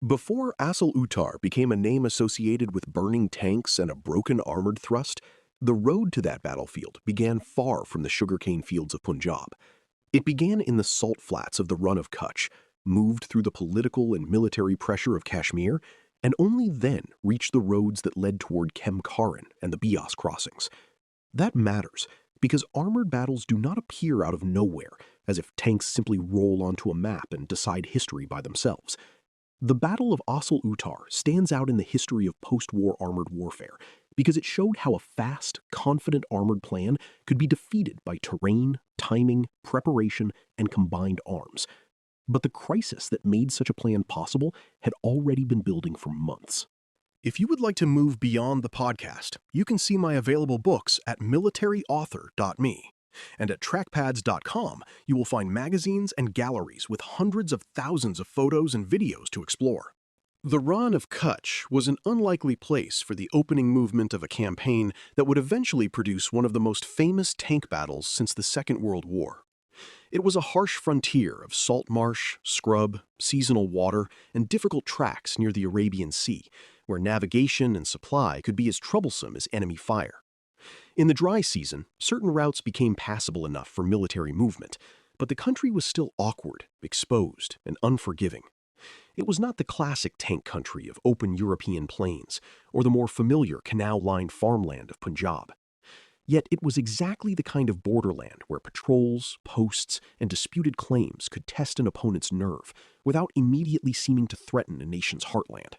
Before Asal Uttar became a name associated with burning tanks and a broken armored thrust, the road to that battlefield began far from the sugarcane fields of Punjab. It began in the salt flats of the Rann of Kutch, moved through the political and military pressure of Kashmir, and only then reached the roads that led toward Kemkaran and the Beas crossings. That matters because armored battles do not appear out of nowhere, as if tanks simply roll onto a map and decide history by themselves. The Battle of Asal Uttar stands out in the history of post-war armored warfare because it showed how a fast, confident armored plan could be defeated by terrain, timing, preparation, and combined arms. But the crisis that made such a plan possible had already been building for months. If you would like to move beyond the podcast, you can see my available books at militaryauthor.me. And at trackpads.com, you will find magazines and galleries with hundreds of thousands of photos and videos to explore. The Rann of Kutch was an unlikely place for the opening movement of a campaign that would eventually produce one of the most famous tank battles since the Second World War. It was a harsh frontier of salt-marsh, scrub, seasonal water, and difficult tracks near the Arabian Sea, where navigation and supply could be as troublesome as enemy fire. In the dry season, certain routes became passable enough for military movement, but the country was still awkward, exposed, and unforgiving. It was not the classic tank country of open European plains, or the more familiar canal-lined farmland of Punjab. Yet it was exactly the kind of borderland where patrols, posts, and disputed claims could test an opponent's nerve without immediately seeming to threaten a nation's heartland.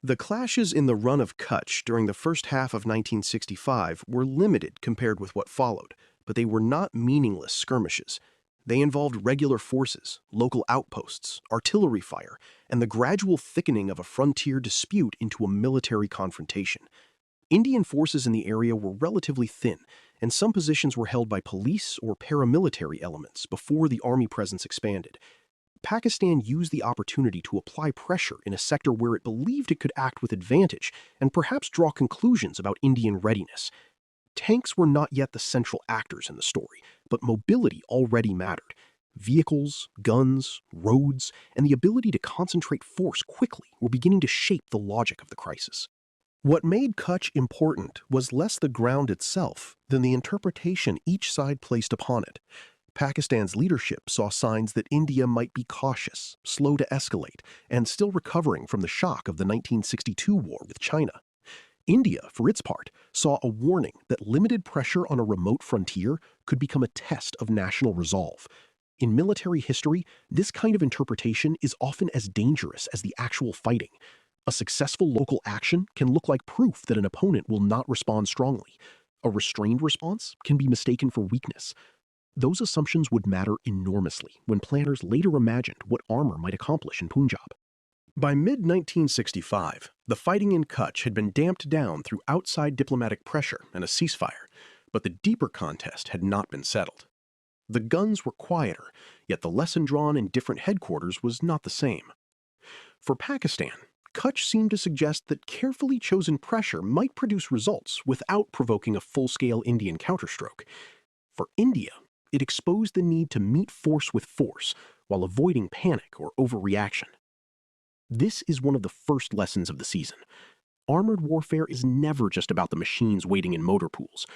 The clashes in the Rann of Kutch during the first half of 1965 were limited compared with what followed, but they were not meaningless skirmishes. They involved regular forces, local outposts, artillery fire, and the gradual thickening of a frontier dispute into a military confrontation. Indian forces in the area were relatively thin, and some positions were held by police or paramilitary elements before the army presence expanded. Pakistan used the opportunity to apply pressure in a sector where it believed it could act with advantage and perhaps draw conclusions about Indian readiness. Tanks were not yet the central actors in the story, but mobility already mattered. Vehicles, guns, roads, and the ability to concentrate force quickly were beginning to shape the logic of the crisis. What made Kutch important was less the ground itself than the interpretation each side placed upon it. Pakistan's leadership saw signs that India might be cautious, slow to escalate, and still recovering from the shock of the 1962 war with China. India, for its part, saw a warning that limited pressure on a remote frontier could become a test of national resolve. In military history, this kind of interpretation is often as dangerous as the actual fighting. A successful local action can look like proof that an opponent will not respond strongly. A restrained response can be mistaken for weakness. Those assumptions would matter enormously when planners later imagined what armor might accomplish in Punjab. By mid-1965, the fighting in Kutch had been damped down through outside diplomatic pressure and a ceasefire, but the deeper contest had not been settled. The guns were quieter, yet the lesson drawn in different headquarters was not the same. For Pakistan, Kutch seemed to suggest that carefully chosen pressure might produce results without provoking a full-scale Indian counterstroke. For India, it exposed the need to meet force with force while avoiding panic or overreaction. This is one of the first lessons of the season. Armored warfare is never just about the machines waiting in motor pools.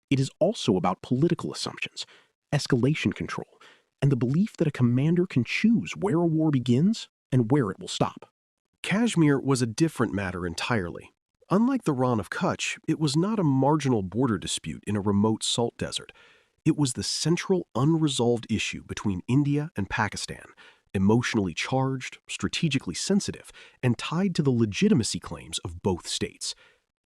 It is also about political assumptions, escalation control, and the belief that a commander can choose where a war begins and where it will stop. Kashmir was a different matter entirely. Unlike the Rann of Kutch, it was not a marginal border dispute in a remote salt desert. It was the central unresolved issue between India and Pakistan, emotionally charged, strategically sensitive, and tied to the legitimacy claims of both states.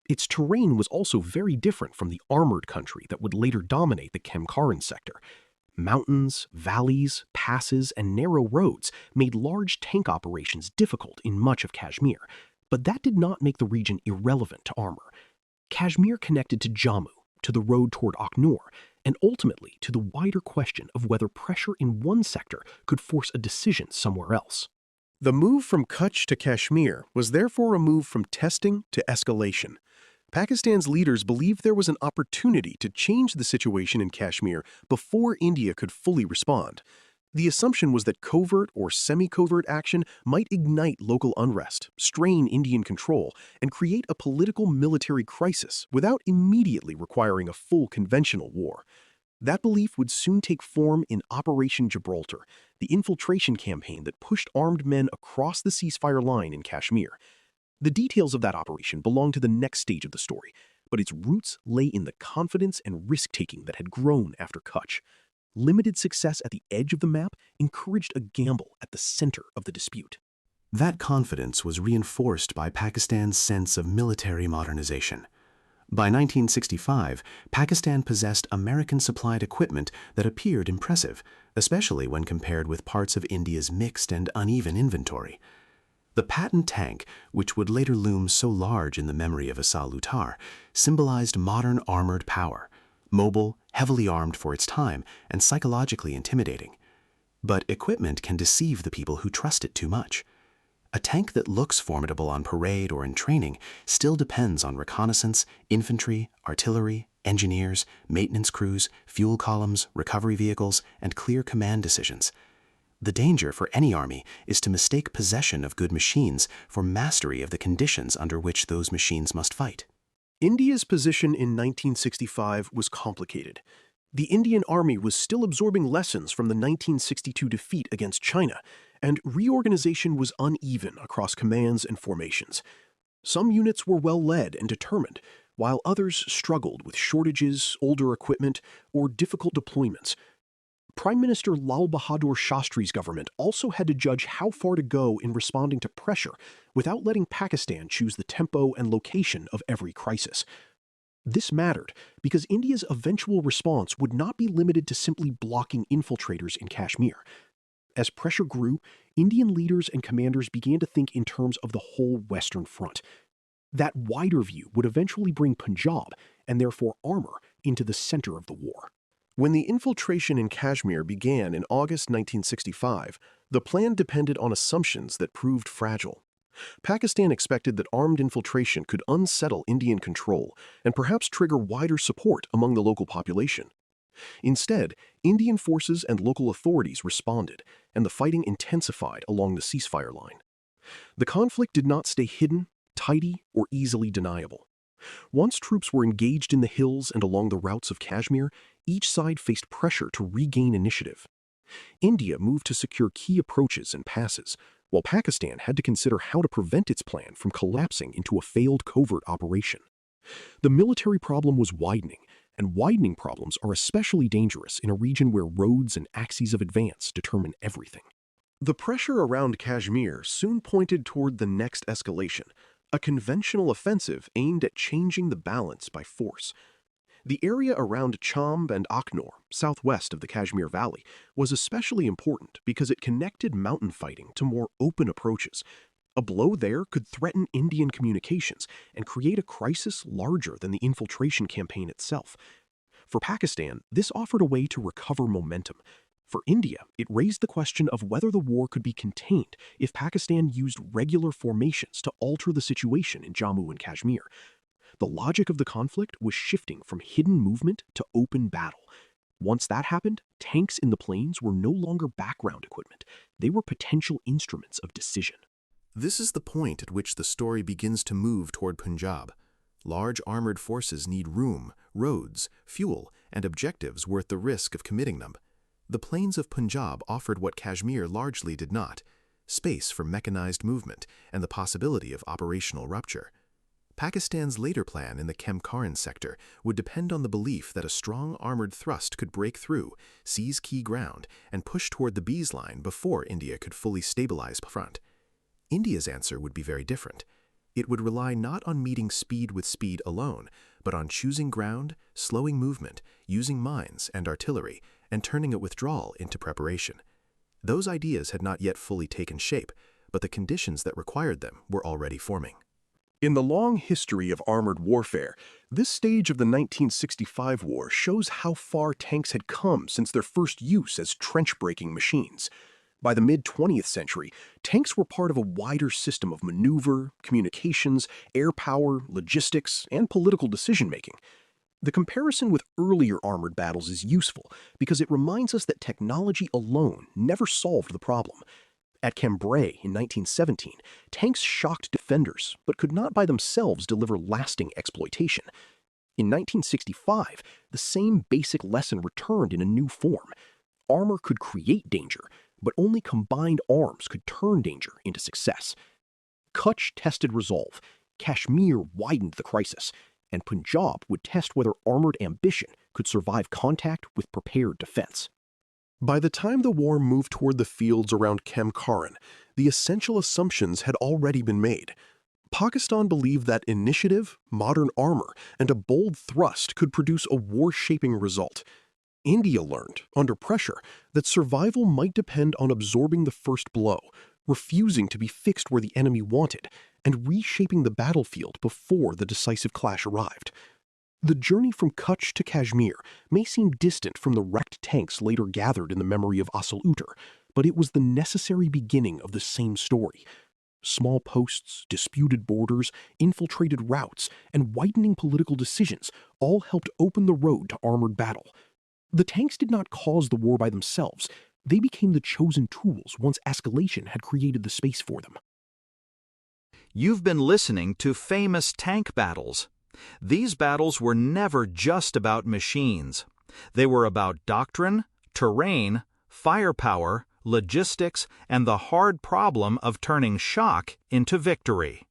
Its terrain was also very different from the armored country that would later dominate the Kemkaran sector. Mountains, valleys, passes, and narrow roads made large tank operations difficult in much of Kashmir, but that did not make the region irrelevant to armor. Kashmir connected to Jammu, to the road toward Akhnur, and ultimately to the wider question of whether pressure in one sector could force a decision somewhere else. The move from Kutch to Kashmir was therefore a move from testing to escalation. Pakistan's leaders believed there was an opportunity to change the situation in Kashmir before India could fully respond. The assumption was that covert or semi-covert action might ignite local unrest, strain Indian control, and create a political military crisis without immediately requiring a full conventional war. That belief would soon take form in Operation Gibraltar, the infiltration campaign that pushed armed men across the ceasefire line in Kashmir. The details of that operation belong to the next stage of the story, but its roots lay in the confidence and risk-taking that had grown after Kutch. Limited success at the edge of the map encouraged a gamble at the center of the dispute. That confidence was reinforced by Pakistan's sense of military modernization. By 1965, Pakistan possessed American-supplied equipment that appeared impressive, especially when compared with parts of India's mixed and uneven inventory. The Patton tank, which would later loom so large in the memory of Asal Uttar, symbolized modern armored power, mobile, heavily armed for its time, and psychologically intimidating. But equipment can deceive the people who trust it too much. A tank that looks formidable on parade or in training still depends on reconnaissance, infantry, artillery, engineers, maintenance crews, fuel columns, recovery vehicles, and clear command decisions. The danger for any army is to mistake possession of good machines for mastery of the conditions under which those machines must fight. India's position in 1965 was complicated. The Indian Army was still absorbing lessons from the 1962 defeat against China, and reorganization was uneven across commands and formations. Some units were well led and determined, while others struggled with shortages, older equipment, or difficult deployments. Prime Minister Lal Bahadur Shastri's government also had to judge how far to go in responding to pressure without letting Pakistan choose the tempo and location of every crisis. This mattered because India's eventual response would not be limited to simply blocking infiltrators in Kashmir. As pressure grew, Indian leaders and commanders began to think in terms of the whole Western Front. That wider view would eventually bring Punjab, and therefore armor, into the center of the war. When the infiltration in Kashmir began in August 1965, the plan depended on assumptions that proved fragile. Pakistan expected that armed infiltration could unsettle Indian control and perhaps trigger wider support among the local population. Instead, Indian forces and local authorities responded, and the fighting intensified along the ceasefire line. The conflict did not stay hidden, tidy, or easily deniable. Once troops were engaged in the hills and along the routes of Kashmir, each side faced pressure to regain initiative. India moved to secure key approaches and passes, while Pakistan had to consider how to prevent its plan from collapsing into a failed covert operation. The military problem was widening, and widening problems are especially dangerous in a region where roads and axes of advance determine everything. The pressure around Kashmir soon pointed toward the next escalation, a conventional offensive aimed at changing the balance by force. The area around Chamb and Akhnor, southwest of the Kashmir Valley, was especially important because it connected mountain fighting to more open approaches. A blow there could threaten Indian communications and create a crisis larger than the infiltration campaign itself. For Pakistan, this offered a way to recover momentum. For India, it raised the question of whether the war could be contained if Pakistan used regular formations to alter the situation in Jammu and Kashmir. The logic of the conflict was shifting from hidden movement to open battle. Once that happened, tanks in the plains were no longer background equipment. They were potential instruments of decision. This is the point at which the story begins to move toward Punjab. Large armored forces need room, roads, fuel, and objectives worth the risk of committing them. The plains of Punjab offered what Kashmir largely did not: space for mechanized movement and the possibility of operational rupture. Pakistan's later plan in the Khem-Karan sector would depend on the belief that a strong armored thrust could break through, seize key ground, and push toward the Bees line before India could fully stabilize the front. India's answer would be very different. It would rely not on meeting speed with speed alone, but on choosing ground, slowing movement, using mines and artillery, and turning a withdrawal into preparation. Those ideas had not yet fully taken shape, but the conditions that required them were already forming. In the long history of armored warfare, this stage of the 1965 war shows how far tanks had come since their first use as trench-breaking machines. By the mid-20th century, tanks were part of a wider system of maneuver, communications, air power, logistics, and political decision-making. The comparison with earlier armored battles is useful because it reminds us that technology alone never solved the problem. At Cambrai in 1917, tanks shocked defenders but could not by themselves deliver lasting exploitation. In 1965, the same basic lesson returned in a new form. Armor could create danger, but only combined arms could turn danger into success. Kutch tested resolve, Kashmir widened the crisis, and Punjab would test whether armored ambition could survive contact with prepared defense. By the time the war moved toward the fields around Kemkaran, the essential assumptions had already been made. Pakistan believed that initiative, modern armor, and a bold thrust could produce a war-shaping result. India learned, under pressure, that survival might depend on absorbing the first blow, refusing to be fixed where the enemy wanted, and reshaping the battlefield before the decisive clash arrived. The journey from Kutch to Kashmir may seem distant from the wrecked tanks later gathered in the memory of Asal Uttar, but it was the necessary beginning of the same story. Small posts, disputed borders, infiltrated routes, and widening political decisions all helped open the road to armored battle. The tanks did not cause the war by themselves. They became the chosen tools once escalation had created the space for them. You've been listening to Famous Tank Battles. These battles were never just about machines. They were about doctrine, terrain, firepower, logistics, and the hard problem of turning shock into victory.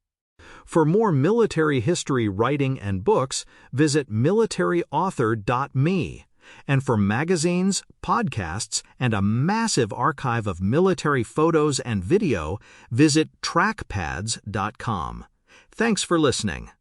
For more military history writing and books, visit militaryauthor.me. And for magazines, podcasts, and a massive archive of military photos and video, visit trackpads.com. Thanks for listening.